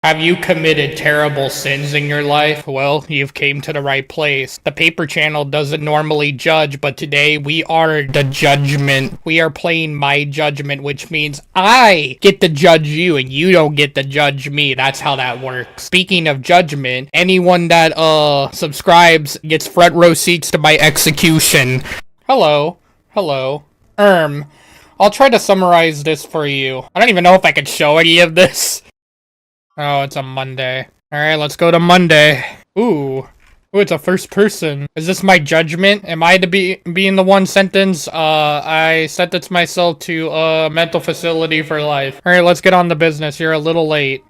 Have you committed terrible sins in your life? Well, you've came to the right place. The paper channel doesn't normally judge, but today we are the judgment. We are playing my judgment, which means I get to judge you and you don't get to judge me. That's how that works. Speaking of judgment, anyone that subscribes gets front row seats to my execution. Hello. Hello. I'll try to summarize this for you. I don't even know if I could show any of this. Oh, it's a Monday. Alright, let's go to Monday. Ooh, it's a first person. Is this my judgment? Am I to be in the one sentence? I sentence myself to a mental facility for life. Alright, let's get on to business. You're a little late.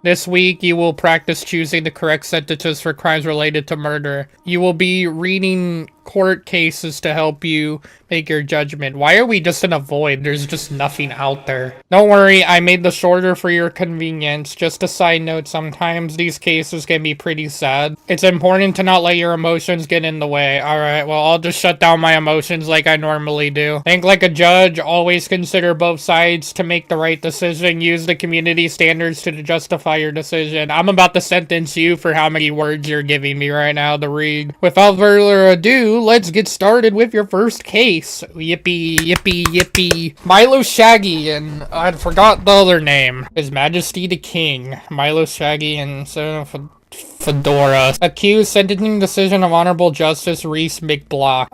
This week, you will practice choosing the correct sentences for crimes related to murder. You will be reading court cases to help you make your judgment. Why are we just in a void? There's just nothing out there. Don't worry, I made this shorter for your convenience. Just a side note, sometimes these cases can be pretty sad. It's important to not let your emotions get in the way. Alright, well, I'll just shut down my emotions like I normally do. Think like a judge, always consider both sides to make the right decision. Use the community standards to justify your decision. I'm about to sentence you for how many words you're giving me right now to read. Without further ado, let's get started with your first case. Yippee, yippee, yippee. Milo Shaggy, and I forgot the other name. His Majesty the King. Milo Shaggy and Fedora. Accused, sentencing decision of Honorable Justice Reese McBlock.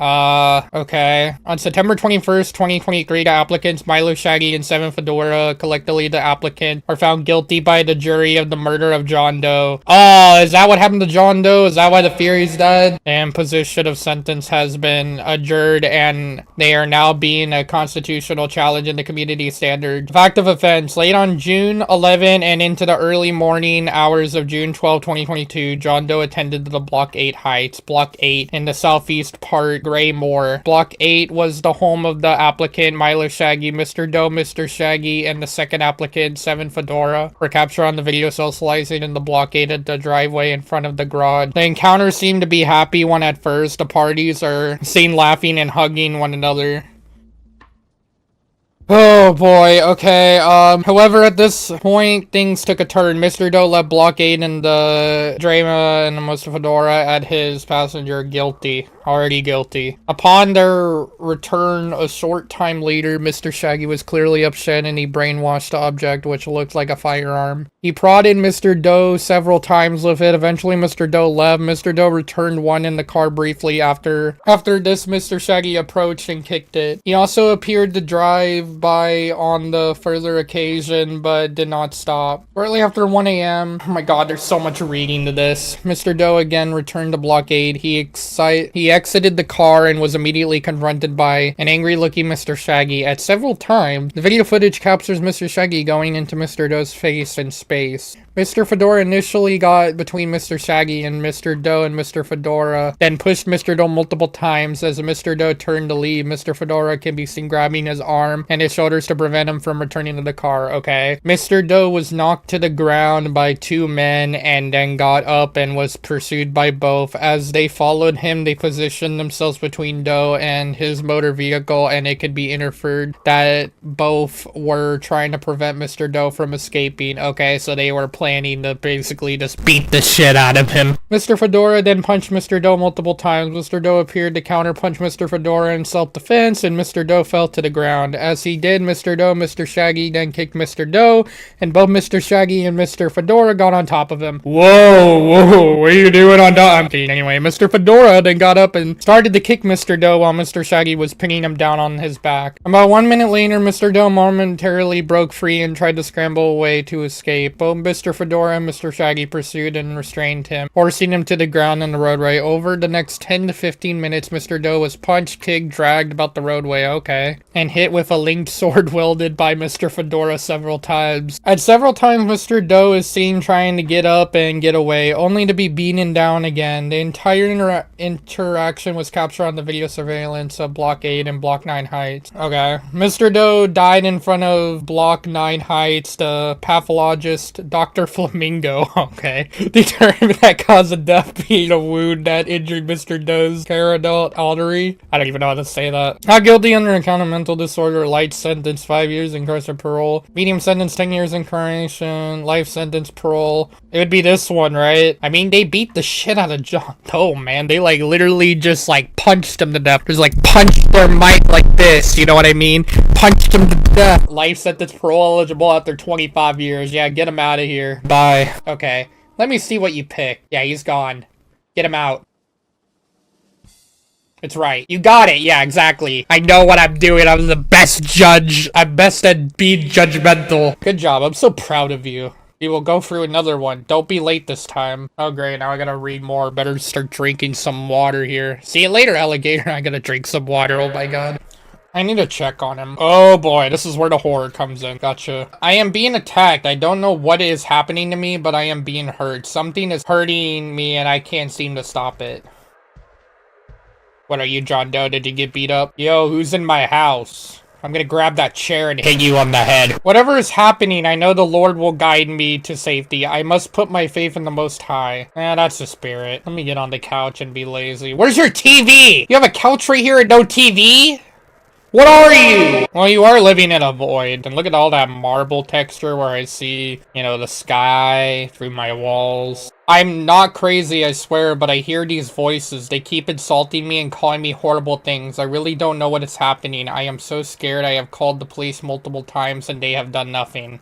Okay. On September 21st, 2023, the applicants Milo Shaggy and Seven Fedora, collectively the applicant, are found guilty by the jury of the murder of John Doe. Oh, is that what happened to John Doe? Is that why the Fury's dead? And position of sentence has been adjourned, and they are now being a constitutional challenge in the community standard. Fact of offense, late on June 11 and into the early morning hours of June 12, 2022, John Doe attended the Block 8 Heights, Block 8 in the southeast part, Gray Moor. Block 8 was the home of the applicant, Milo Shaggy. Mr. Doe, Mr. Shaggy, and the second applicant, Seven Fedora, were captured on the video socializing in the Block 8 at the driveway in front of the garage. The encounter seemed to be a happy one at first. The parties are seen laughing and hugging one another. Oh boy, okay, however at this point, things took a turn. Mr. Doe left Block 8 and the Drama and Mr. Fedora at his passenger already guilty. Upon their return a short time later, Mr. Shaggy was clearly upset and he brainwashed the object, which looked like a firearm. He prodded Mr. Doe several times with it. Eventually, Mr. Doe left. Mr. Doe returned one in the car briefly. After this, Mr. Shaggy approached and kicked it. He also appeared to drive by on the further occasion, but did not stop. Shortly after 1 a.m., oh my god, there's so much reading to this. Mr. Doe again returned to Block 8. He exited the car and was immediately confronted by an angry-looking Mr. Shaggy. At several times, the video footage captures Mr. Shaggy going into Mr. Doe's face and space. Mr. Fedora initially got between Mr. Shaggy and Mr. Doe and Mr. Fedora, then pushed Mr. Doe multiple times. As Mr. Doe turned to leave, Mr. Fedora can be seen grabbing his arm and his shoulders to prevent him from returning to the car, okay? Mr. Doe was knocked to the ground by two men and then got up and was pursued by both. As they followed him, they positioned themselves between Doe and his motor vehicle, and it could be inferred that both were trying to prevent Mr. Doe from escaping. Okay, so they were planning to basically just beat the shit out of him. Mr. Fedora then punched Mr. Doe multiple times. Mr. Doe appeared to counterpunch Mr. Fedora in self-defense, and Mr. Doe fell to the ground. As he did, Mr. Shaggy then kicked Mr. Doe, and both Mr. Shaggy and Mr. Fedora got on top of him. Whoa, what are you doing on top? Anyway, Mr. Fedora then got up and started to kick Mr. Doe while Mr. Shaggy was pinning him down on his back. About 1 minute later, Mr. Doe momentarily broke free and tried to scramble away to escape. Both Mr. Fedora and Mr. Shaggy pursued and restrained him, forcing him to the ground in the roadway. Over the next 10 to 15 minutes, Mr. Doe was punched, kicked, dragged about the roadway, okay, and hit with a linked sword wielded by Mr. Fedora several times. At several times, Mr. Doe is seen trying to get up and get away, only to be beaten down again. The entire interaction was captured on the video surveillance of Block 8 and Block 9 Heights. Okay. Mr. Doe died in front of Block 9 Heights. The pathologist scientist, Dr. Flamingo, okay, determined that cause of death being a wound that injured Mr. Doe's carotid artery. I don't even know how to say that. Not guilty under account of mental disorder, light sentence, 5 years incarceration parole. Medium sentence, 10 years incarceration, life sentence, parole. It would be this one, right? I mean, they beat the shit out of John Doe, man. They, like, literally just, like, punched him to death. Just, like, punched their mic like this, you know what I mean? Punched him to death. Life sentence, parole eligible after 25 years. Yeah, get him out of here. Bye. Okay. Let me see what you pick. Yeah, he's gone. Get him out. It's right. You got it. Yeah, exactly. I know what I'm doing. I'm the best judge. I'm best at being judgmental. Good job. I'm so proud of you. We will go through another one. Don't be late this time. Oh, great. Now I gotta read more. Better start drinking some water here. See you later, alligator. I gotta drink some water. Oh, my God. I need to check on him. Oh, boy. This is where the horror comes in. Gotcha. I am being attacked. I don't know what is happening to me, but I am being hurt. Something is hurting me, and I can't seem to stop it. What are you, John Doe? Did you get beat up? Yo, who's in my house? I'm gonna grab that chair and hit you on the head. Whatever is happening, I know the Lord will guide me to safety. I must put my faith in the Most High. That's the spirit. Let me get on the couch and be lazy. Where's your TV? You have a couch right here and no TV? What are you? Well, you are living in a void. And look at all that marble texture where I see, you know, the sky through my walls. I'm not crazy, I swear, but I hear these voices. They keep insulting me and calling me horrible things. I really don't know what is happening. I am so scared. I have called the police multiple times and they have done nothing.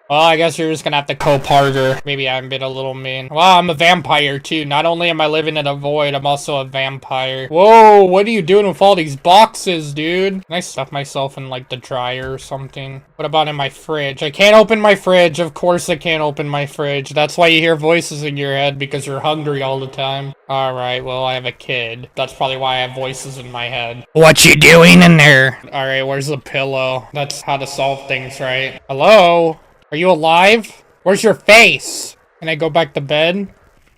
Well, I guess you're just gonna have to cope harder. Maybe I'm been a little mean. Well, I'm a vampire too. Not only am I living in a void, I'm also a vampire. Whoa, what are you doing with all these boxes, dude? Can I stuff myself in like the dryer or something? What about in my fridge? I can't open my fridge. Of course I can't open my fridge. That's why you hear voices in your head, because you're hungry all the time. Alright, well, I have a kid. That's probably why I have voices in my head. What you doing in there? Alright, where's the pillow? That's how to solve things, right? Hello? Are you alive? Where's your face? Can I go back to bed?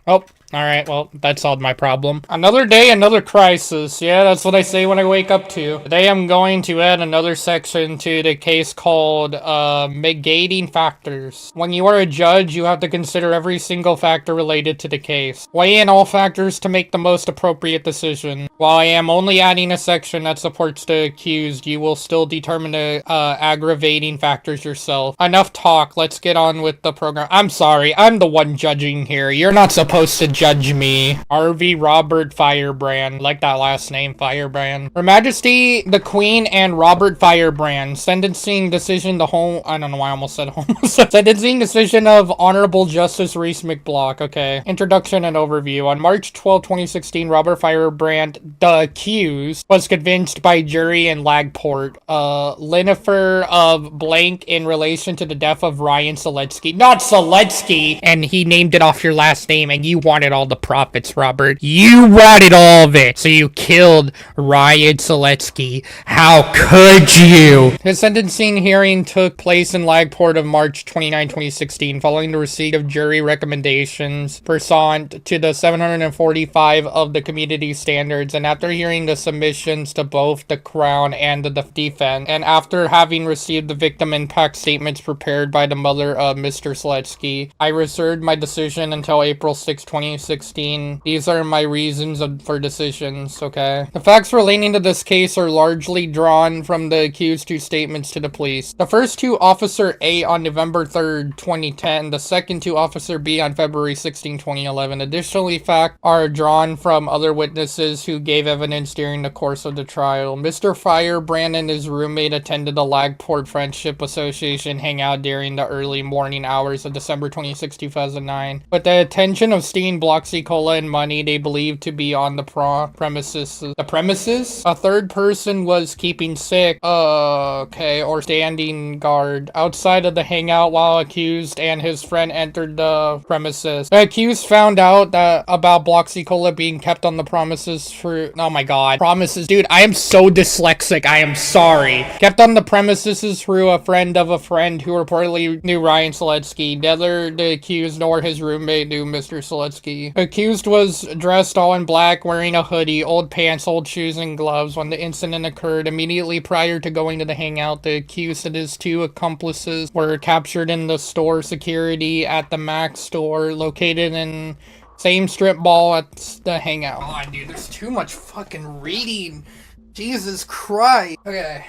Oh, alright, well, that solved my problem. Another day, another crisis. Yeah, that's what I say when I wake up to. Today I'm going to add another section to the case called, negating factors. When you are a judge, you have to consider every single factor related to the case. Weigh in all factors to make the most appropriate decision. While I am only adding a section that supports the accused, you will still determine the, aggravating factors yourself. Enough talk, let's get on with the program. I'm sorry, I'm the one judging here. You're not supposed to judge me. R.V. Robert Firebrand. Like that last name, Firebrand. Her Majesty, the Queen, and Robert Firebrand. Sentencing decision the home... I don't know why I almost said home. Sentencing decision of Honorable Justice Reese McBlock. Okay. Introduction and overview. On March 12, 2016, Robert Firebrand, the accused, was convinced by jury in Lagport, Linifer of blank in relation to the death of Ryan Seletsky. Not Seletsky! And he named it off your last name, and you wanted all the profits, Robert. You wanted all of it. So you killed Ryan Seletsky. How could you? His sentencing hearing took place in Lagport of March 29, 2016, following the receipt of jury recommendations pursuant to the 745 of the community standards, and after hearing the submissions to both the Crown and the defense, and after having received the victim impact statements prepared by the mother of Mr. Seletsky, I reserved my decision until April 6, 2016. These are my reasons for decisions, okay? The facts relating to this case are largely drawn from the accused's two statements to the police. The first to Officer A on November 3rd, 2010, the second to Officer B on February 16, 2011. Additionally, facts are drawn from other witnesses who gave evidence during the course of the trial. Mr. Firebrand and his roommate attended the Lagport Friendship Association hangout during the early morning hours of December 26, 2009. With the attention of stealing Bloxy Cola and money they believed to be on the premises. The premises? A third person was keeping sick, okay, or standing guard outside of the hangout while accused and his friend entered the premises. The accused found out that about Bloxy Cola being kept on the premises for, oh my god, promises. Dude, I am so dyslexic, I am sorry. Kept on the premises through a friend of a friend who reportedly knew Ryan Seletsky. Neither the accused nor his roommate knew Mr. Seletsky. Seletsky. Accused was dressed all in black, wearing a hoodie, old pants, old shoes, and gloves when the incident occurred. Immediately prior to going to the hangout, the accused and his two accomplices were captured in the store security at the Mac store, located in same strip mall at the hangout. Oh, dude, there's too much fucking reading. Jesus Christ. Okay,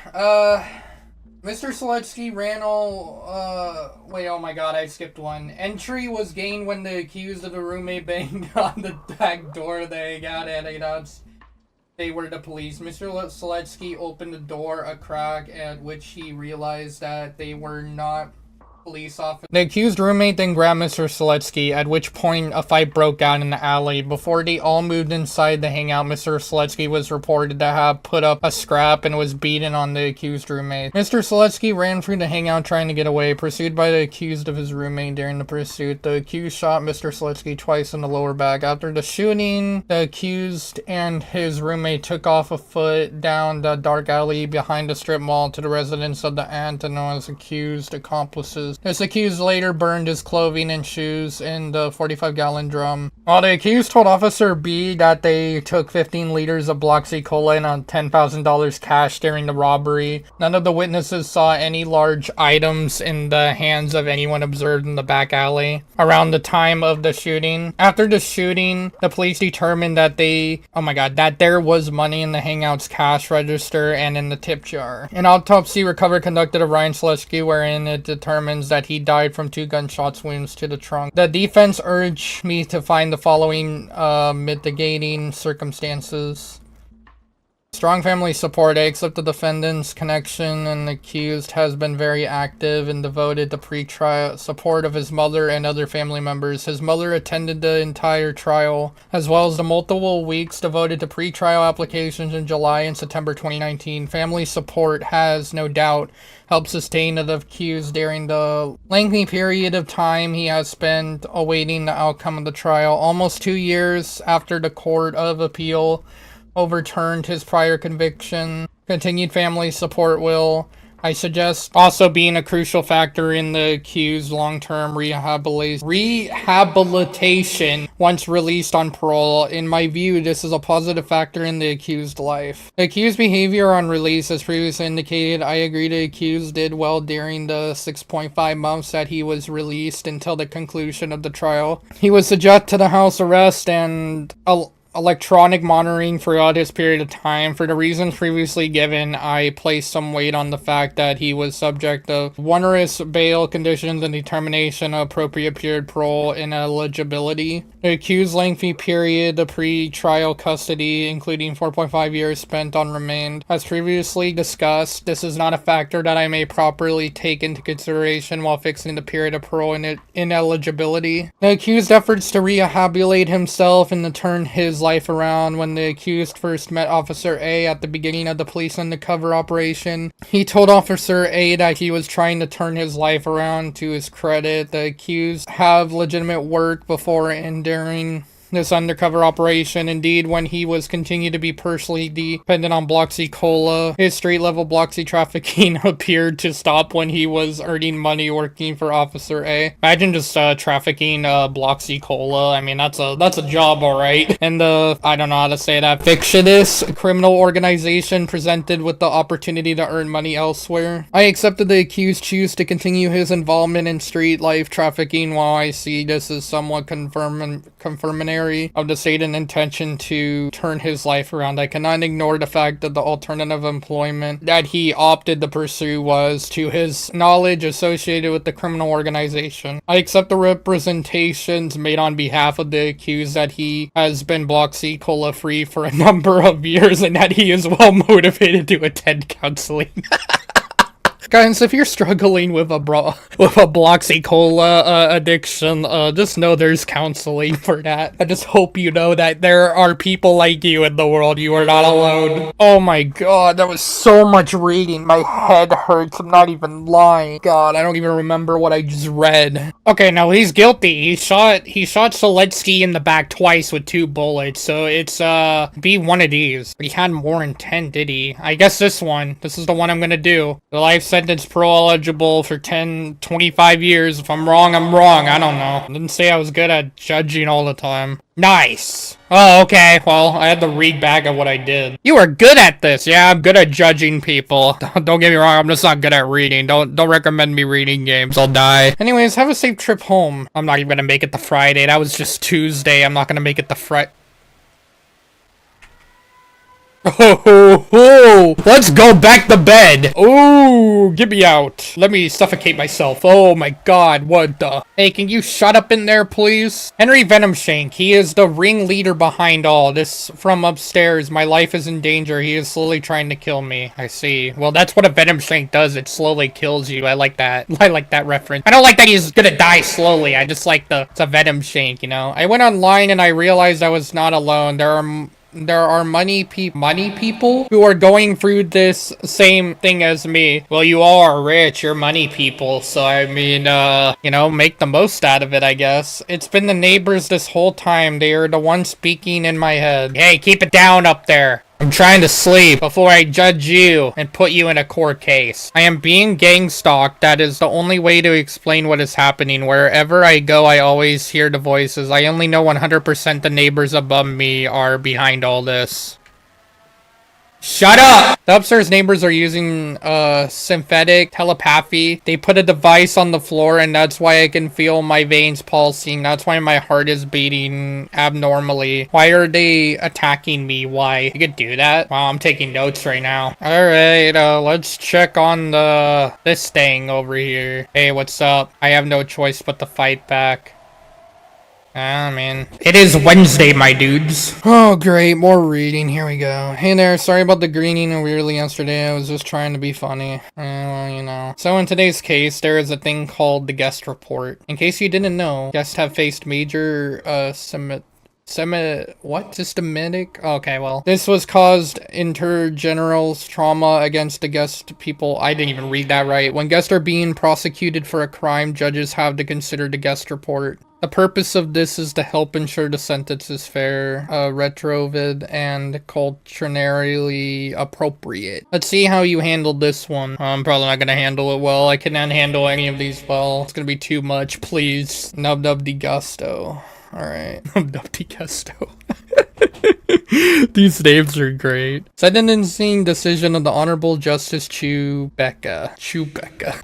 Mr. Seletsky ran wait, oh my god, I skipped one. Entry was gained when the accused of the roommate banged on the back door they got at they were the police. Mr. Seletsky opened the door a crack, at which he realized that they were not police officer. The accused roommate then grabbed Mr. Seletsky, at which point a fight broke out in the alley. Before they all moved inside the hangout, Mr. Seletsky was reported to have put up a scrap and was beaten on the accused roommate. Mr. Seletsky ran through the hangout trying to get away, pursued by the accused of his roommate. During the pursuit, the accused shot Mr. Seletsky twice in the lower back. After the shooting, the accused and his roommate took off afoot down the dark alley behind the strip mall to the residence of the aunt and those accused accomplices. This accused later burned his clothing and shoes in the 45-gallon drum. While the accused told Officer B that they took 15 liters of Bloxy Cola and $10,000 cash during the robbery, none of the witnesses saw any large items in the hands of anyone observed in the back alley around the time of the shooting. After the shooting, the police determined that that there was money in the hangout's cash register and in the tip jar. An autopsy recovered conducted of Ryan Seletsky, wherein it determines that he died from 2 gunshots wounds to the trunk. The defense urged me to find the following mitigating circumstances. Strong family support. I accept the defendant's connection and accused has been very active and devoted to pre-trial support of his mother and other family members. His mother attended the entire trial, as well as the multiple weeks devoted to pre-trial applications in July and September 2019. Family support has, no doubt, helped sustain the accused during the lengthy period of time he has spent awaiting the outcome of the trial. Almost 2 years after the Court of Appeal overturned his prior conviction, continued family support will, I suggest, also being a crucial factor in the accused's long-term rehabilitation once released on parole. In my view, this is a positive factor in the accused's life. The accused's behavior on release, as previously indicated, I agree the accused did well during the 6.5 months that he was released until the conclusion of the trial. He was subject to the house arrest and electronic monitoring throughout his period of time. For the reasons previously given, I place some weight on the fact that he was subject of onerous bail conditions and determination of appropriate period parole ineligibility. The accused's lengthy period of pre-trial custody, including 4.5 years spent on remand. As previously discussed, this is not a factor that I may properly take into consideration while fixing the period of parole ineligibility. The accused's efforts to rehabilitate himself and to turn his life around. When the accused first met Officer A at the beginning of the police undercover operation, he told Officer A that he was trying to turn his life around. To his credit, the accused have legitimate work before and during this undercover operation. Indeed, when he was continued to be personally dependent on Bloxy Cola, his street-level Bloxy trafficking appeared to stop when he was earning money working for Officer A. Imagine just trafficking Bloxy Cola. I mean, that's a job, alright. And I don't know how to say that, fictitious criminal organization presented with the opportunity to earn money elsewhere. I accepted the accused choose to continue his involvement in street life trafficking. While I see this as somewhat confirmatory of the stated intention to turn his life around, I cannot ignore the fact that the alternative employment that he opted to pursue was, to his knowledge, associated with the criminal organization. I accept the representations made on behalf of the accused that he has been Bloxy Cola free for a number of years and that he is well motivated to attend counseling. Guys, if you're struggling with a Bloxy Cola addiction, just know there's counseling for that. I just hope you know that there are people like you in the world. You are not alone. Oh my god, that was so much reading. My head hurts. I'm not even lying. God, I don't even remember what I just read. Okay, now he's guilty. He shot Seletsky in the back twice with 2 bullets, so it's be one of these. But he had more intent, did he? I guess this one. This is the one I'm gonna do. The life sentence sentence parole eligible for 10, 25 years. If I'm wrong, I'm wrong. I don't know. I didn't say I was good at judging all the time. Nice. Oh, okay. Well, I had to read back at what I did. You are good at this. Yeah, I'm good at judging people. Don't get me wrong. I'm just not good at reading. Don't recommend me reading games. I'll die. Anyways, have a safe trip home. I'm not even gonna make it to Friday. That was just Tuesday. I'm not gonna make it to Friday. Oh, let's go back to bed. Oh, get me out. Let me suffocate myself. Oh my god, what the? Hey, can you shut up in there, please? Henry Venomshank, he is the ringleader behind all this from upstairs. My life is in danger. He is slowly trying to kill me. I see. Well, that's what a Venomshank does. It slowly kills you. I like that. I like that reference. I don't like that he's gonna die slowly. I just like it's a Venomshank, you know? I went online and I realized I was not alone. There are money people who are going through this same thing as me. Well, you all are rich, you're money people, so I mean, you know, make the most out of it, I guess. It's been the neighbors this whole time. They are the ones speaking in my head. Hey, keep it down up there. I'm trying to sleep before I judge you and put you in a court case. I am being gang stalked. That is the only way to explain what is happening. Wherever I go, I always hear the voices. I only know 100% the neighbors above me are behind all this. Shut up! The upstairs neighbors are using synthetic telepathy. They put a device on the floor and that's why I can feel my veins pulsing. That's why my heart is beating abnormally. Why are they attacking me? Why? You could do that? Wow, I'm taking notes right now. Alright, let's check on this thing over here. Hey, what's up? I have no choice but to fight back. Ah, man. It is Wednesday, my dudes. Oh, great. More reading. Here we go. Hey there. Sorry about the greening weirdly yesterday. I was just trying to be funny. Well, you know. So in today's case, there is a thing called the guest report. In case you didn't know, guests have faced major, systematic? Okay, well. This was caused intergeneral trauma against the guest people. I didn't even read that right. When guests are being prosecuted for a crime, judges have to consider the guest report. The purpose of this is to help ensure the sentence is fair, retrovid, and culturally appropriate. Let's see how you handled this one. I'm probably not gonna handle it well. I cannot handle any of these well. It's gonna be too much, please. Nub Nub de Gusto. Alright. Nub Nub de Gusto. These names are great. Sentencing decision of the Honorable Justice Chewbacca.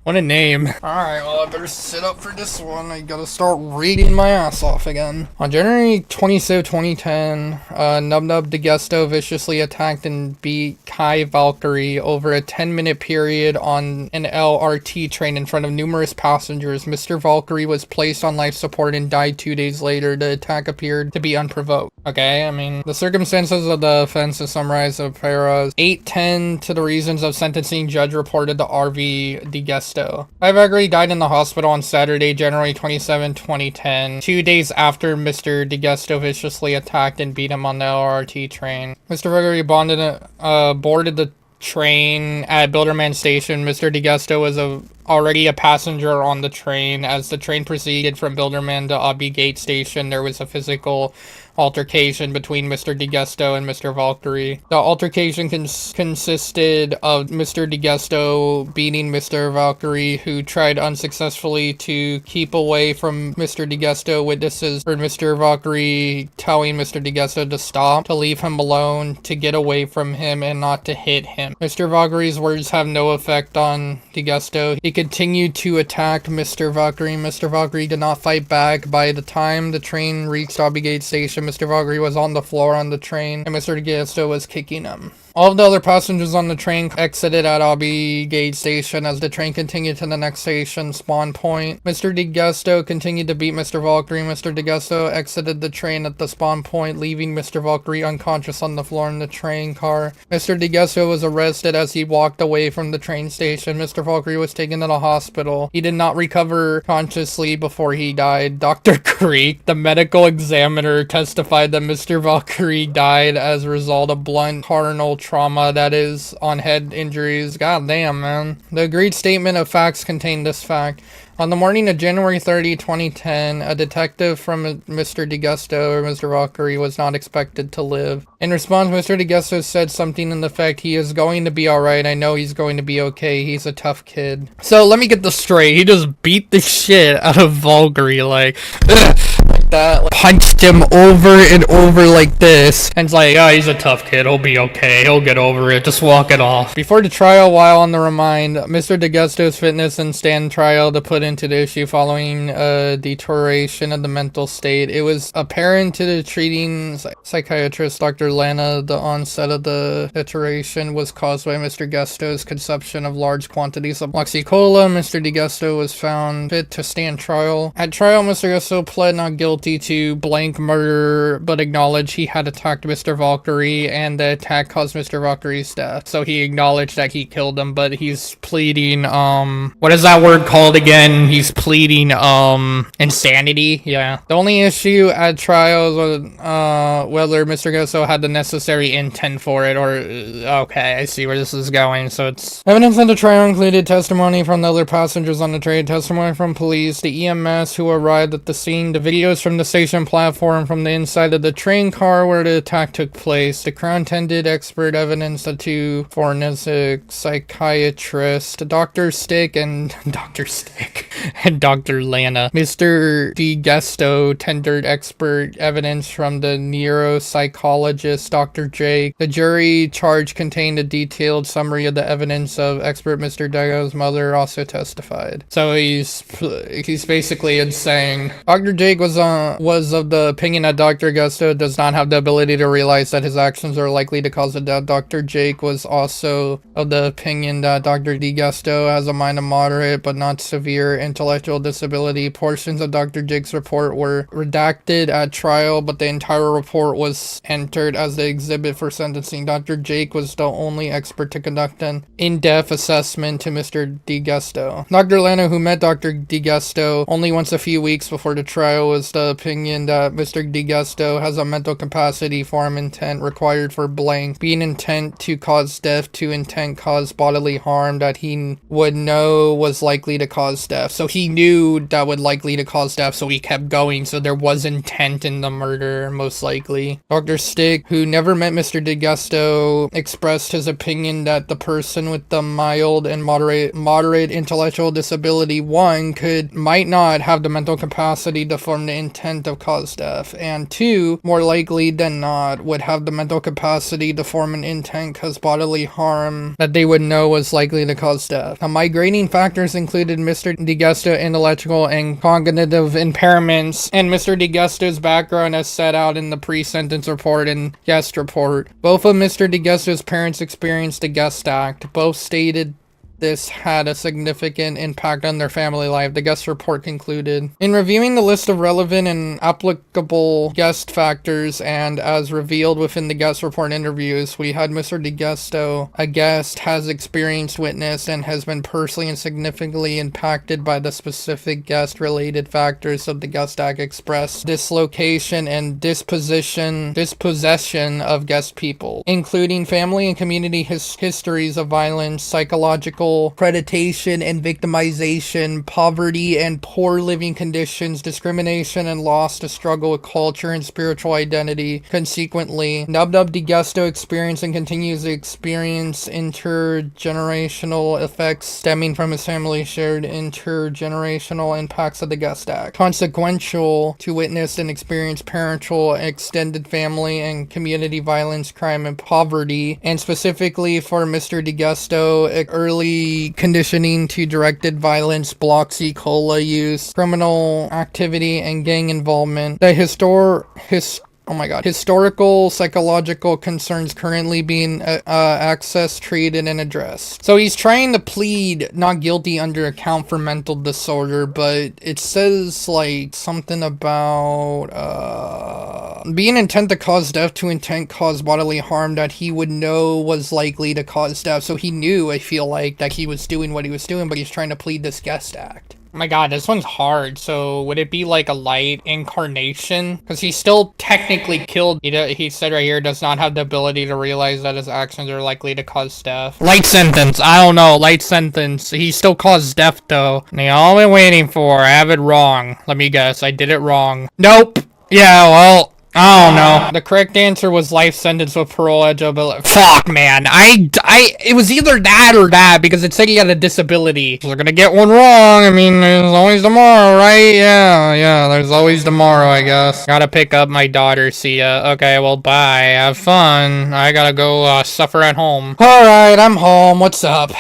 What a name. Alright, well, I better sit up for this one. I gotta start reading my ass off again. On January 26, 2010, Nub Nub de Gusto viciously attacked and beat Kai Valkyrie over a 10-minute period on an LRT train in front of numerous passengers. Mr. Valkyrie was placed on life support and died 2 days later. The attack appeared to be unprovoked. Okay, I mean, the circumstances of the offense is summarized of paras 8:10 to the reasons of sentencing. Judge reported to RV de Gusto. Valkyrie died in the hospital on Saturday, January 27, 2010, 2 days after Mr. de Gusto viciously attacked and beat him on the LRT train. Mr. Valkyrie boarded the train at Bilderman Station. Mr. de Gusto was already a passenger on the train. As the train proceeded from Bilderman to Abbey Gate Station, there was a physical altercation between Mr. de Gusto and Mr. Valkyrie. The altercation consisted of Mr. de Gusto beating Mr. Valkyrie, who tried unsuccessfully to keep away from Mr. de Gusto. Witnesses heard Mr. Valkyrie telling Mr. de Gusto to stop, to leave him alone, to get away from him, and not to hit him. Mr. Valkyrie's words have no effect on de Gusto. He continued to attack Mr. Valkyrie. Mr. Valkyrie did not fight back. By the time the train reached Abbey Gate Station, Mr. Valkyrie was on the floor on the train, and Mr. de Gusto was kicking him. All of the other passengers on the train exited at Abbey Gate Station as the train continued to the next station, Spawn Point. Mr. de Gusto continued to beat Mr. Valkyrie. Mr. de Gusto exited the train at the Spawn Point, leaving Mr. Valkyrie unconscious on the floor in the train car. Mr. de Gusto was arrested as he walked away from the train station. Mr. Valkyrie was taken to the hospital. He did not recover consciously before he died. Dr. Creek, the medical examiner, testified that Mr. Valkyrie died as a result of blunt coronal trauma, that is, on head injuries. God damn, man. The agreed statement of facts contained this fact. On the morning of January 30, 2010, a detective from Mr. DeGusto or Mr. Valkyrie was not expected to live. In response, Mr. DeGusto said something in the effect, "He is going to be alright. I know he's going to be okay. He's a tough kid." So let me get this straight. He just beat the shit out of Valkyrie, like that, like, punched him over and over like this, and it's like, oh, he's a tough kid, he'll be okay, he'll get over it, just walk it off. Before the trial, while on the remind, Mr. DeGusto's fitness and stand trial to put into the issue following a deterioration of the mental state. It was apparent to the treating psychiatrist, Dr. Lana, the onset of the deterioration was caused by Mr. DeGusto's consumption of large quantities of oxycola. Mr. DeGusto was found fit to stand trial. At trial, Mr. DeGusto pled not guilty to blank murder, but acknowledged he had attacked Mr. Valkyrie and the attack caused Mr. Valkyrie's death. So he acknowledged that he killed him, but he's pleading, what is that word called again? He's pleading, insanity. Yeah. The only issue at trial was, whether Mr. Gusto had the necessary intent for it, or, okay, I see where this is going. So it's evidence at the trial included testimony from the other passengers on the train, testimony from police, the EMS who arrived at the scene, the videos from the station platform from the inside of the train car where the attack took place, the Crown attended expert evidence, the two forensic psychiatrists, Dr. Stick and Dr. Lana. Mr. DeGusto tendered expert evidence from the neuropsychologist, Dr. Jake. The jury charge contained a detailed summary of the evidence of expert Mr. Dego's mother also testified. So he's basically saying Dr. Jake was of the opinion that Dr. Gusto does not have the ability to realize that his actions are likely to cause a death. Dr. Jake was also of the opinion that Dr. DeGusto has a minor moderate but not severe intellectual disability. Portions of Dr. Jake's report were redacted at trial, but the entire report was entered as the exhibit for sentencing. Dr. Jake was the only expert to conduct an in-depth assessment to Mr. DeGusto. Dr. Lana, who met Dr. DeGusto only once a few weeks before the trial, was the opinion that Mr. DeGusto has a mental capacity, form, intent required for blank, being intent to cause death to intent cause bodily harm that he would know was likely to cause death. So he knew that would likely to cause death, so he kept going, so there was intent in the murder, most likely. Dr. Stick, who never met Mr. DeGusto, expressed his opinion that the person with the mild and moderate intellectual disability, one, might not have the mental capacity to form the intent of cause death, and two, more likely than not, would have the mental capacity to form an intent cause bodily harm that they would know was likely to cause death. Migrating factors included Mr. DeGusto's intellectual and cognitive impairments, and Mr. DeGusto's background as set out in the pre-sentence report and guest report. Both of Mr. DeGusto's parents experienced the Guest Act. Both stated this had a significant impact on their family life, the guest report concluded. In reviewing the list of relevant and applicable guest factors, and as revealed within the guest report interviews, we had Mr. DeGusto, a guest, has experienced, witnessed, and has been personally and significantly impacted by the specific guest-related factors of the Guest Act expressed dislocation and dispossession of guest people, including family and community histories of violence, psychological predation and victimization, poverty and poor living conditions, discrimination and loss to struggle with culture and spiritual identity. Consequently, Nub DeGusto experienced and continues to experience intergenerational effects stemming from his family's shared intergenerational impacts of the Guest Act. Consequential to witness and experience parental, extended family, and community violence, crime, and poverty, and specifically for Mr. DeGusto, early conditioning to directed violence, Bloxy cola use, criminal activity, and gang involvement. The historical psychological concerns currently being accessed, treated, and addressed. So he's trying to plead not guilty under account for mental disorder, but it says like something about being intent to cause death to intent cause bodily harm that he would know was likely to cause death. So he knew, I feel like, that he was doing what he was doing, but he's trying to plead this Guest Act. my god, this one's hard. So would it be like a light incarnation? Because he still technically killed. He said right here does not have the ability to realize that his actions are likely to cause death. Light sentence. I don't know. Light sentence. He still caused death though. And all I've been waiting for. I have it wrong. Let me guess. I did it wrong. Nope. Yeah, well, I don't know. The correct answer was life sentence with parole eligibility. Fuck, man. It was either that or that because it said he had a disability. We're gonna get one wrong. I mean, there's always tomorrow, right? Yeah, there's always tomorrow, I guess. Gotta pick up my daughter, see ya. Okay, well, bye. Have fun. I gotta go, suffer at home. Alright, I'm home. What's up?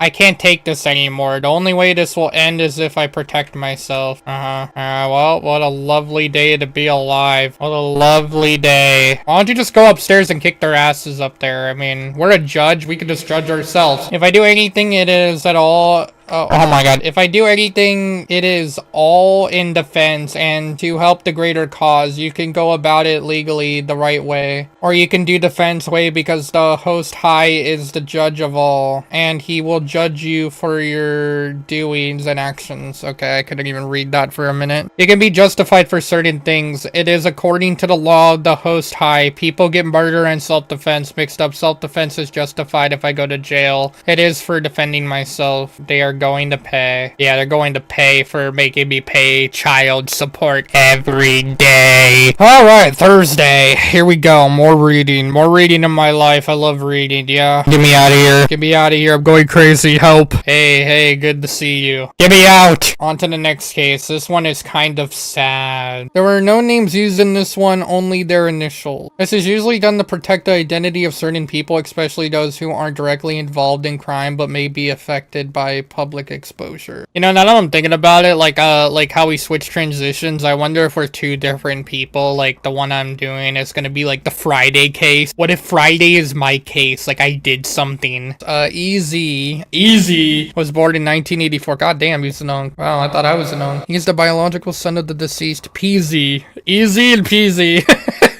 I can't take this anymore. The only way this will end is if I protect myself. Well, what a lovely day to be alive. What a lovely day. Why don't you just go upstairs and kick their asses up there? I mean, we're a judge. We can just judge ourselves. If I do anything, it is at all... Oh my god. If I do anything, it is all in defense and to help the greater cause. You can go about it legally the right way. Or you can do defense way because the host high is the judge of all. And he will judge you for your doings and actions. Okay, I couldn't even read that for a minute. You can be justified for certain things. It is according to the law of the host high. People get murder and self-defense mixed up. Self-defense is justified if I go to jail. It is for defending myself. They are going to pay. Yeah, they're going to pay for making me pay child support every day. Alright, Thursday. Here we go. More reading. More reading in my life. I love reading, yeah. Get me out of here. Get me out of here. I'm going crazy. Help. Hey, good to see you. Get me out. On to the next case. This one is kind of sad. There were no names used in this one, only their initials. This is usually done to protect the identity of certain people, especially those who aren't directly involved in crime but may be affected by public exposure. You know, now that I'm thinking about it, like how we switch transitions, I wonder if we're two different people. Like the one I'm doing is gonna be like the Friday case. What if Friday is my case? Like I did something. Easy was born in 1984. God damn, he's known. Wow, I thought I was known. He's the biological son of the deceased. Peasy. Easy and peasy.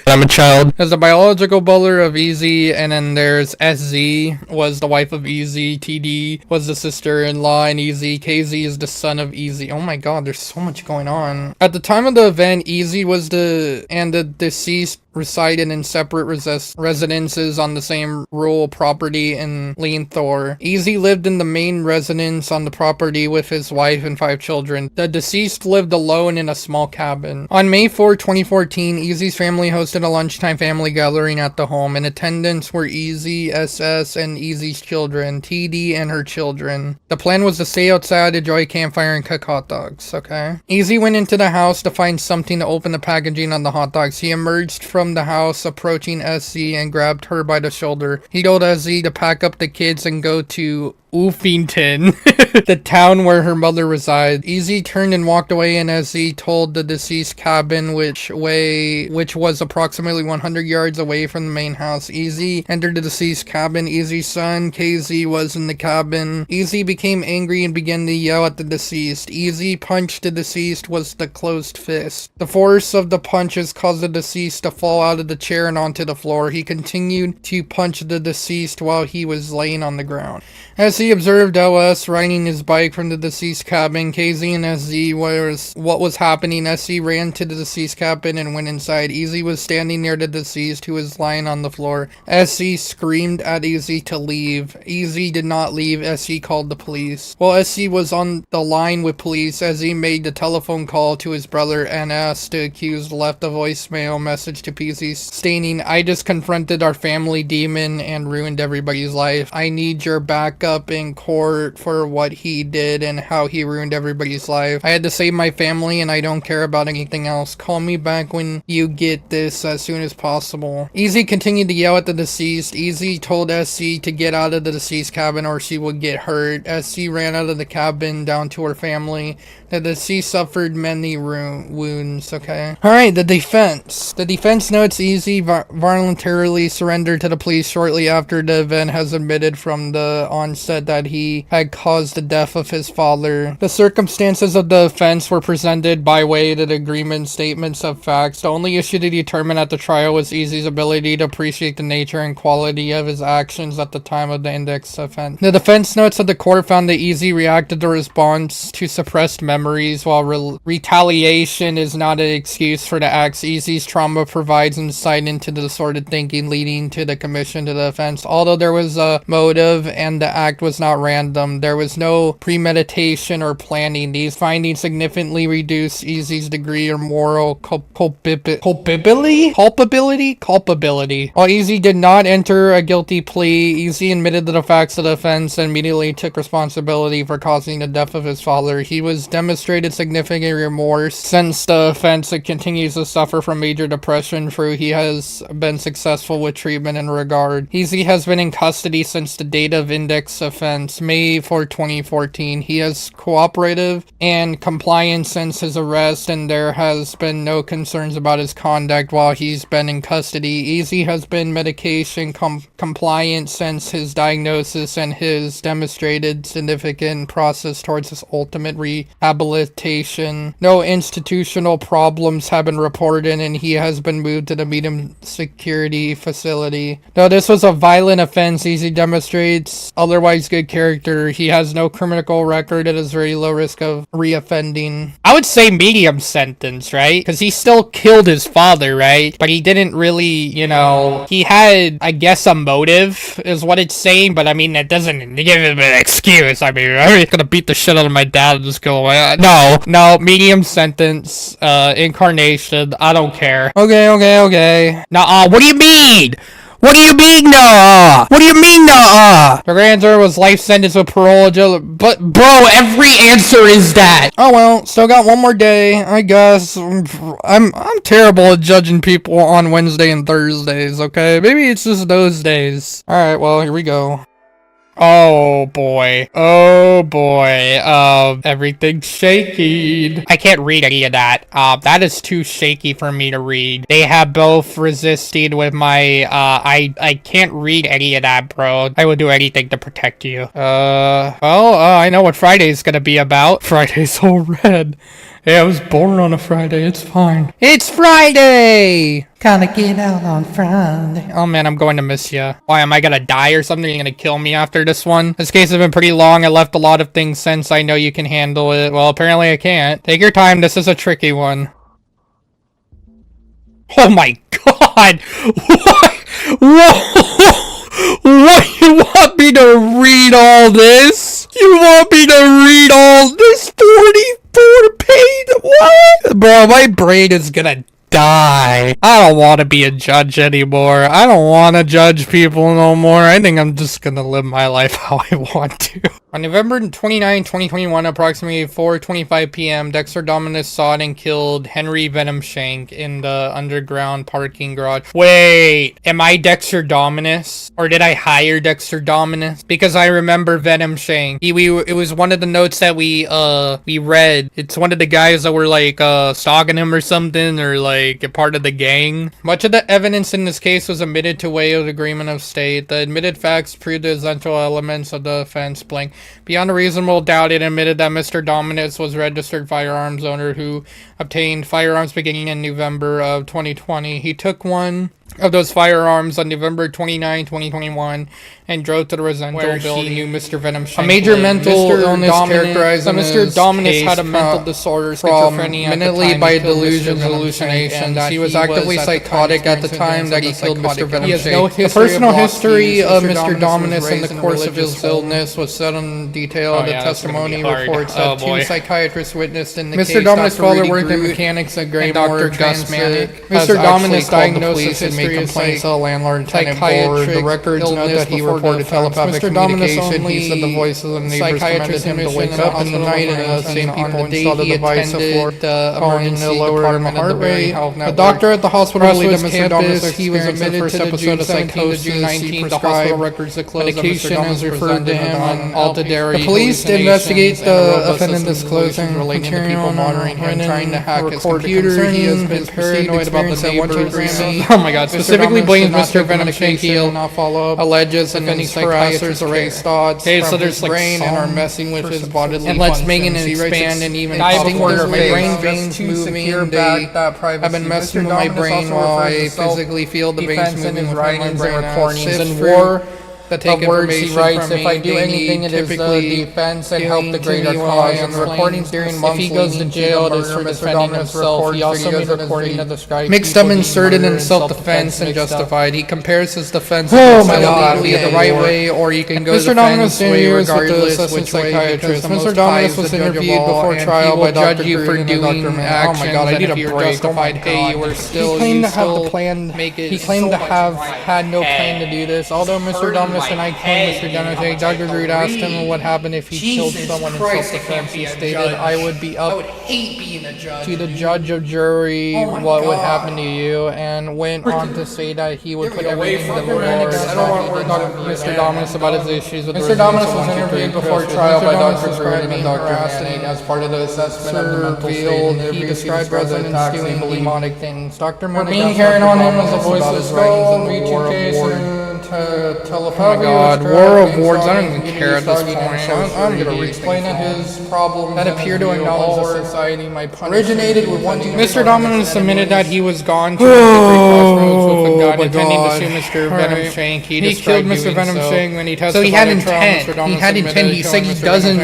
I'm a child. There's the biological brother of Easy, and then there's SZ was the wife of Easy, TD was the sister-in-law in Easy, KZ is the son of Easy. Oh my god, there's so much going on. At the time of the event, Easy was the deceased resided in separate residences on the same rural property in Leanthor. Easy lived in the main residence on the property with his wife and 5 children. The deceased lived alone in a small cabin. On May 4, 2014, Easy's family hosted a lunchtime family gathering at the home. In attendance were Easy, SS, and Easy's children, TD and her children. The plan was to stay outside, enjoy a campfire, and cook hot dogs, okay? Easy went into the house to find something to open the packaging on the hot dogs. He emerged from the house, approaching SZ, and grabbed her by the shoulder. He told SZ to pack up the kids and go to Oofington, the town where her mother resides. Easy turned and walked away, and SZ told the deceased cabin which was approximately 100 yards away from the main house. Easy entered the deceased cabin. Easy's son, KZ, was in the cabin. Easy became angry and began to yell at the deceased. Easy punched the deceased with the closed fist. The force of the punches caused the deceased to fall out of the chair and onto the floor. He continued to punch the deceased while he was laying on the ground. As he observed LS riding his bike from the deceased cabin, KZ and SZ what was happening. SZ ran to the deceased cabin and went inside. Easy was standing near the deceased, who was lying on the floor. SZ screamed at Easy to leave. Easy did not leave. SZ called the police. While SZ was on the line with police, SZ made the telephone call to his brother and asked the accused left a voicemail message to PZ stating, "I just confronted our family demon and ruined everybody's life. I need your backup in court for what he did and how he ruined everybody's life. I had to save my family and I don't care about anything else. Call me back when you get this as soon as possible." Easy continued to yell at the deceased. Easy told SC to get out of the deceased cabin or she would get hurt. SC ran out of the cabin down to her family. The deceased suffered many wounds. Okay. All right. The defense. The defense notes Easy voluntarily surrendered to the police shortly after the event, has admitted from the onset that he had caused the death of his father. The circumstances of the offense were presented by way of the agreement statements of facts. The only issue to determine at the trial was Easy's ability to appreciate the nature and quality of his actions at the time of the index offense. The defense notes that the court found that Easy reacted to response to suppressed memories, while retaliation is not an excuse for the acts. Easy's trauma provides insight into the disordered thinking leading to the commission of the offense. Although there was a motive and the act was not random, there was no premeditation or planning. These findings significantly reduce Easy's degree or moral culpability. While Easy did not enter a guilty plea, Easy admitted to the facts of the offense and immediately took responsibility for causing the death of his father. He was demonstrated significant remorse since the offense and continues to suffer from major depression. Through he has been successful with treatment in regard. Easy has been in custody since the date of index offense, May 4, 2014. He is cooperative and compliant since his arrest, and there has been no concerns about his conduct while he's been in custody. Easy has been medication compliant since his diagnosis and his demonstrated significant process towards his ultimate rehabilitation. No institutional problems have been reported, and he has been moved to the medium security facility. Though this was a violent offense, Easy demonstrates otherwise good character. He has no criminal record and is very low risk of reoffending. I would say medium sentence, right? Because he still killed his father, right? But he didn't really, you know, he had, I guess, a motive is what it's saying, but I mean, that doesn't give him an excuse. I mean, I'm gonna beat the shit out of my dad and just go, no, medium sentence, incarnation, I don't care. Okay. Nah, what do you mean? What do you mean, nah? What do you mean, nah? The answer was life sentence with parole, but bro, every answer is that. Oh well, still got one more day, I guess. I'm terrible at judging people on Wednesday and Thursdays, okay? Maybe it's just those days. Alright, well, here we go. Oh boy. Everything's shaky. I can't read any of that. That is too shaky for me to read. They have both resisted with my, I can't read any of that, bro. I will do anything to protect you. I know what Friday's gonna be about. Friday's all red. Hey, I was born on a Friday, it's fine. It's Friday! Gotta get out on Friday. Oh man, I'm going to miss you. Why, am I gonna die or something? Are you gonna kill me after this one? This case has been pretty long. I left a lot of things since. I know you can handle it. Well, apparently I can't. Take your time, this is a tricky one. Oh my god! What? You want me to read all this? You want me to read all this 44 page? What? Bro, my brain is gonna die. I don't want to be a judge anymore. I don't want to judge people no more. I think I'm just gonna live my life how I want to. On November 29, 2021, approximately 4:25 p.m., Dexter Dominus sought and killed Henry Venom Shank in the underground parking garage. Wait, am I Dexter Dominus? Or did I hire Dexter Dominus? Because I remember Venom Shank. It was one of the notes that we read. It's one of the guys that were like stalking him or something, or like a part of the gang. Much of the evidence in this case was admitted to way of agreement of state. The admitted facts proved the essential elements of the offense blank. Beyond a reasonable doubt, it admitted that Mr. Dominus was a registered firearms owner who obtained firearms beginning in November of 2020. He took one of those firearms on November 29, 2021, and drove to the residential building. He knew Mr. Venom Shank. A major mental illness characterized in Mr. Dominus had a mental disorder, schizophrenia, mentally by delusions, hallucinations. He was actively psychotic at the time that he killed Mr. Venom Shank. The personal history of Mr. Dominus in the course of his illness was set in detail. The testimony reports that two psychiatrists witnessed in the case. Mr. Dominus' father worked in mechanics at Dr. Gus Manic. Mr. Dominus diagnosed his history complaints to the landlord and tenant board. The records note that he reported telepathic communication. He said the voices of the neighbors commanded him to wake up in the night, and the same people installed the device for calling to lower the heart rate. A doctor at the hospital believed that Mr. Dominus he was admitted to the June 17 to June 19 the hospital records that closed medication is referred to him on altitude The police investigate the offendant disclosing material monitoring him, trying to hack his computer. He has been paranoid about the neighbors. Oh my god, specifically blames Mr. Venom Shanky. Not follow up. Alleges and any harassers erase thoughts so from there's his like brain and are messing with his bodily and let's make functions. it expand and even I think my brain veins moving. I've been messing with my brain while I physically feel the veins moving in his within my writings and brain. recordings Sift and through war that take of words he information writes. from If I me. do They anything, it is the typically defense and help the feeling to greater me cause. while I And the recordings explain during if months he goes to jail, it is for defending himself. He also made recording to describe mixed up inserted in self-defense and justified. He compares his defense Oh my God, illegally the right way, or you can go Mr. defense Dominus way interviews with the regardless assistant which way. psychiatrist. Mr. Mr. Dominus Dominus was was interviewed interviewed before before trial by judge Dr. you for Gruden and doing Dr. Mann. actions. Oh my God, I and need if a you're break. justified, hey, we're still. He claimed you to have the still plan. make it. He claimed to have had no plan to do this. Although Mr. Dominus and I claimed Mr. Dominus, Dr. Gruden asked him what happened if he killed someone in self-defense. He stated, "I would be up to the judge of jury what would happen to you," and went on to say that he would put everything to the Lord. I don't want to work on Mr. Dominus about his issues with Mr. Dominus was interviewed before trial by Dr. Gruden and Dr. Manning as part of the assessment of the mental state. He described residents doing demonic things. Dr. Manning being carried on him as a voiceless skull, V2 case, and telephone. Oh my God, War of Words. I don't even care at this point. I'm going to explain that his problems that appear to acknowledge the society might originated with one. Mr. Dominus admitted that he was gone to crossroads with a gun intending to sue Mr. Venom Shank. He killed Mr. Venom Shank when he testified. So he had intent. He had intent. He said he doesn't.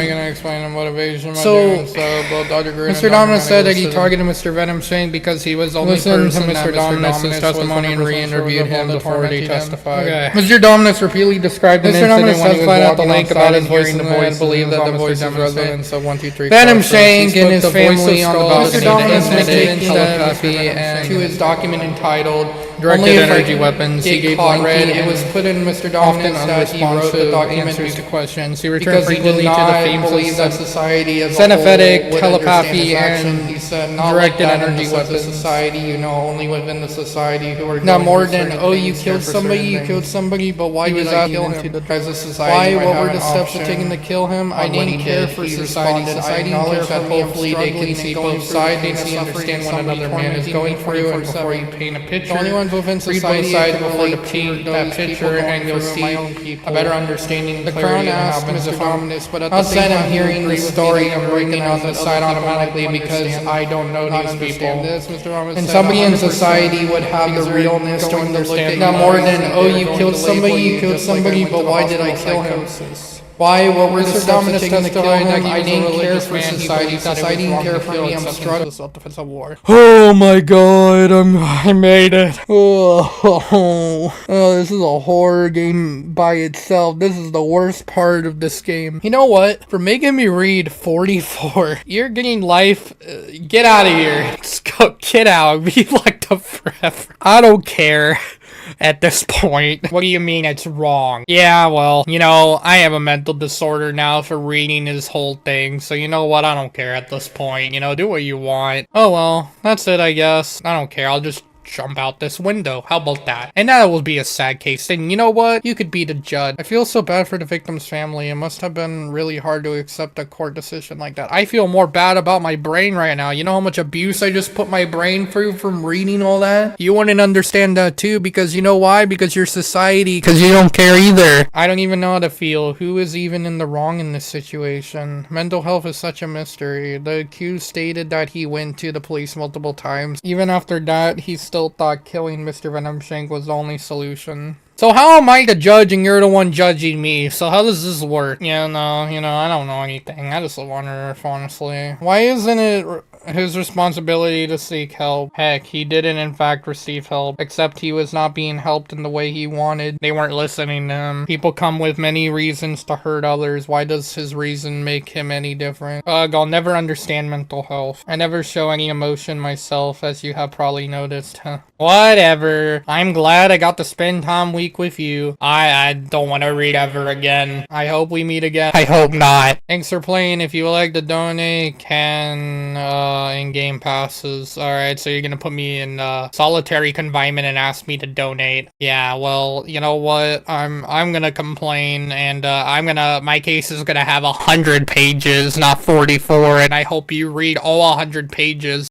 So Mr. Dominus said that he targeted Mr. Venom Shank because he was the only person that Mr. Dominus' testimony and re-interviewed him before he testified. Mr. Dominus repeatedly described an incident when he was at the lake about his hearing the voice, believed that the voice of residents of 123. Venom Shank and his family on the balcony. Mr. Dominus admitted telepathy and to his document entitled Directed Energy Weapons. He gave red. It was put in Mr. Dominus that he wrote the document to questions. He returned frequently to the themes of society as synthetic, telepathy, and directed energy weapons. Society, you know, only within the society who are not more than you killed somebody, but why did I kill him? As a society, what were the steps taken to kill him? I didn't care for society. Society acknowledged that hopefully they can see both sides, they see understand what another man is going through, and before you paint a picture, the only ones within society before you paint that picture, and you'll see a better understanding. The Crown asked Mr. Dominus, but at the same time, I'm hearing the story, I'm breaking out the side automatically because I don't know these people. And somebody in society would have the realness to understand. Not more than, you killed somebody, but why did I kill him? Why? What were the steps taken to kill him? I didn't care for society. Society didn't care for me. I'm struggling. Self-defense of war. Oh my God! I made it. Oh, this is a horror game by itself. This is the worst part of this game. You know what? For making me read 44, you're getting life. Get out of here. Just go. Get out. Be locked up forever. I don't care. At this point. What do you mean it's wrong? Yeah, well, you know, I have a mental disorder now for reading this whole thing, so you know what? I don't care at this point. You know, do what you want. Oh well, that's it, I guess. I don't care. I'll just jump out this window. How about that? And that will be a sad case. And you know what? You could be the judge. I feel so bad for the victim's family. It must have been really hard to accept a court decision like that. I feel more bad about my brain right now. You know how much abuse I just put my brain through from reading all that? You wouldn't understand that too, because you know why? Because your society, because you don't care either. I don't even know how to feel. Who is even in the wrong in this situation? Mental health is such a mystery. The accused stated that he went to the police multiple times. Even after that, he still thought killing Mr. Venom Shank was the only solution. So how am I the judge and you're the one judging me? So how does this work? Yeah, no, I don't know anything. I just wonder if, honestly. Why isn't it his responsibility to seek help? Heck, he didn't in fact receive help, except he was not being helped in the way he wanted. They weren't listening to him. People come with many reasons to hurt others. Why does his reason make him any different? I'll never understand mental health. I never show any emotion myself, as you have probably noticed. Whatever. I'm glad I got to spend time with you. I don't want to read ever again. I hope we meet again. I hope not. Thanks for playing. If you would like to donate, can in-game passes. Alright, so you're gonna put me in, solitary confinement and ask me to donate. Yeah, well, you know what? I'm gonna complain, and, my case is gonna have 100 pages, not 44, and I hope you read all 100 pages.